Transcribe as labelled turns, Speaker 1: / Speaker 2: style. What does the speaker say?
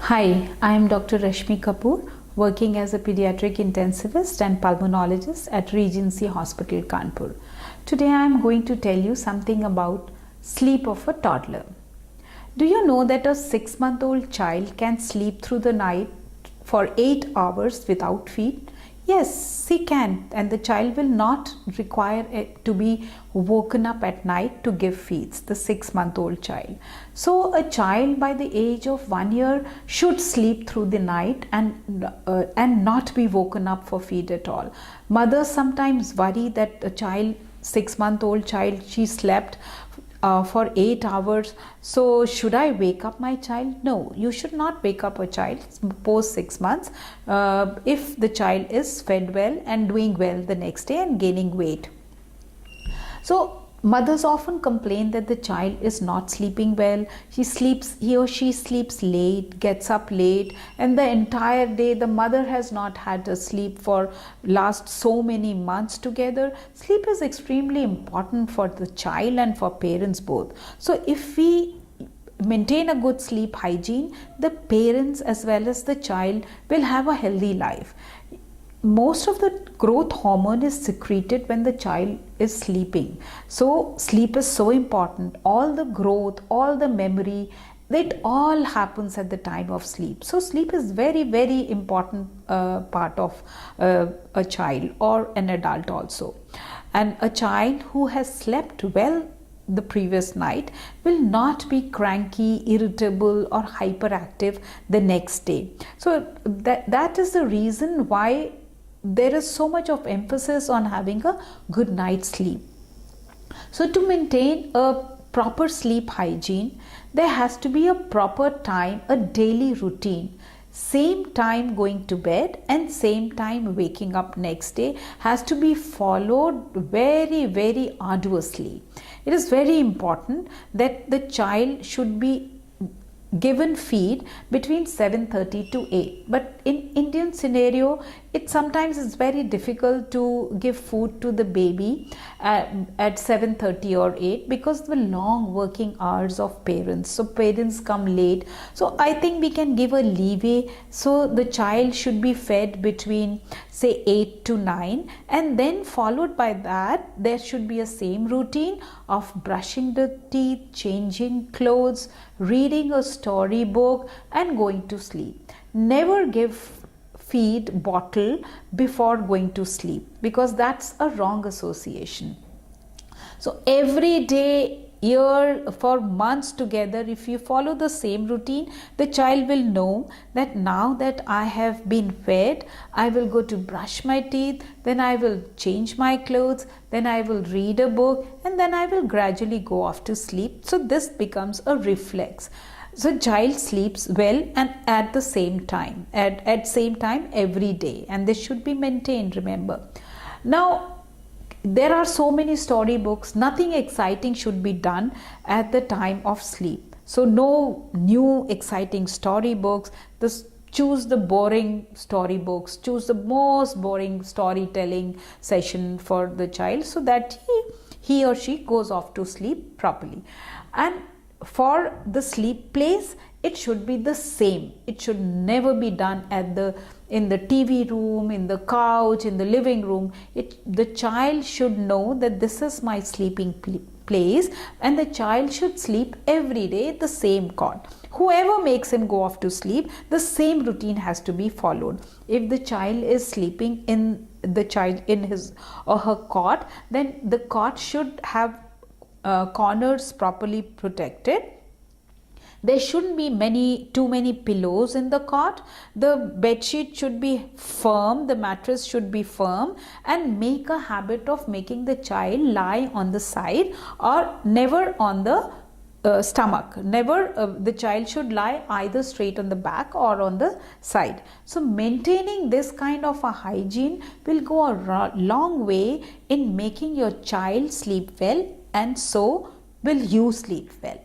Speaker 1: Hi, I am Dr. Rashmi Kapoor, working as a pediatric intensivist and pulmonologist at Regency Hospital, Kanpur. Today I am going to tell you something about sleep of a toddler. Do you know that a 6-month-old child can sleep through the night for 8 hours without feed? Yes, he can, and the child will not require it to be woken up at night to give feeds, the 6-month-old child. So a child by the age of 1 year should sleep through the night and not be woken up for feed at all. Mothers sometimes worry that a child, 6-month-old child, she slept for 8 hours, so should I wake up my child? No, you should not wake up a child post 6 months if the child is fed well and doing well the next day and gaining weight. So mothers often complain that the child is not sleeping well. He or she sleeps late, gets up late, and the entire day the mother has not had a sleep for last so many months together. Sleep is extremely important for the child and for parents both. So if we maintain a good sleep hygiene, the parents as well as the child will have a healthy life. Most of the growth hormone is secreted when the child is sleeping. So sleep is so important. All the growth, all the memory, it all happens at the time of sleep. So sleep is very important part of a child or an adult also. And a child who has slept well the previous night will not be cranky, irritable or hyperactive the next day. So that is the reason why there is so much of emphasis on having a good night's sleep. So to maintain a proper sleep hygiene, there has to be a proper time, a daily routine. Same time going to bed and same time waking up next day has to be followed very arduously. It is very important that the child should be given feed between 7:30 to 8, but in Indian scenario it sometimes is very difficult to give food to the baby at 7:30 or 8 because of the long working hours of parents. So parents come late, so I think we can give a leeway. So the child should be fed between say 8 to 9, and then followed by that there should be a same routine of brushing the teeth, changing clothes, reading a storybook and going to sleep. Never give feed bottle before going to sleep because that's a wrong association. So every day, year, for months together, if you follow the same routine, the child will know that now that I have been fed, I will go to brush my teeth, then I will change my clothes, then I will read a book, and then I will gradually go off to sleep. So this becomes a reflex. So child sleeps well and at the same time, at same time every day, and this should be maintained, remember. Now there are so many storybooks, nothing exciting should be done at the time of sleep. So no new exciting storybooks. Choose the boring storybooks, choose the most boring storytelling session for the child so that he or she goes off to sleep properly. And for the sleep place, it should be the same. It should never be done in the TV room, in the couch, in the living room. The child should know that this is my sleeping place, and the child should sleep every day at the same cot. Whoever makes him go off to sleep, the same routine has to be followed. If the child is sleeping in his or her cot, then the cot should have corners properly protected. There shouldn't be too many pillows in the cot. The bedsheet should be firm, the mattress should be firm, and make a habit of making the child lie on the side or never on the stomach. Never, the child should lie either straight on the back or on the side. So maintaining this kind of a hygiene will go a long way in making your child sleep well, and so will you sleep well.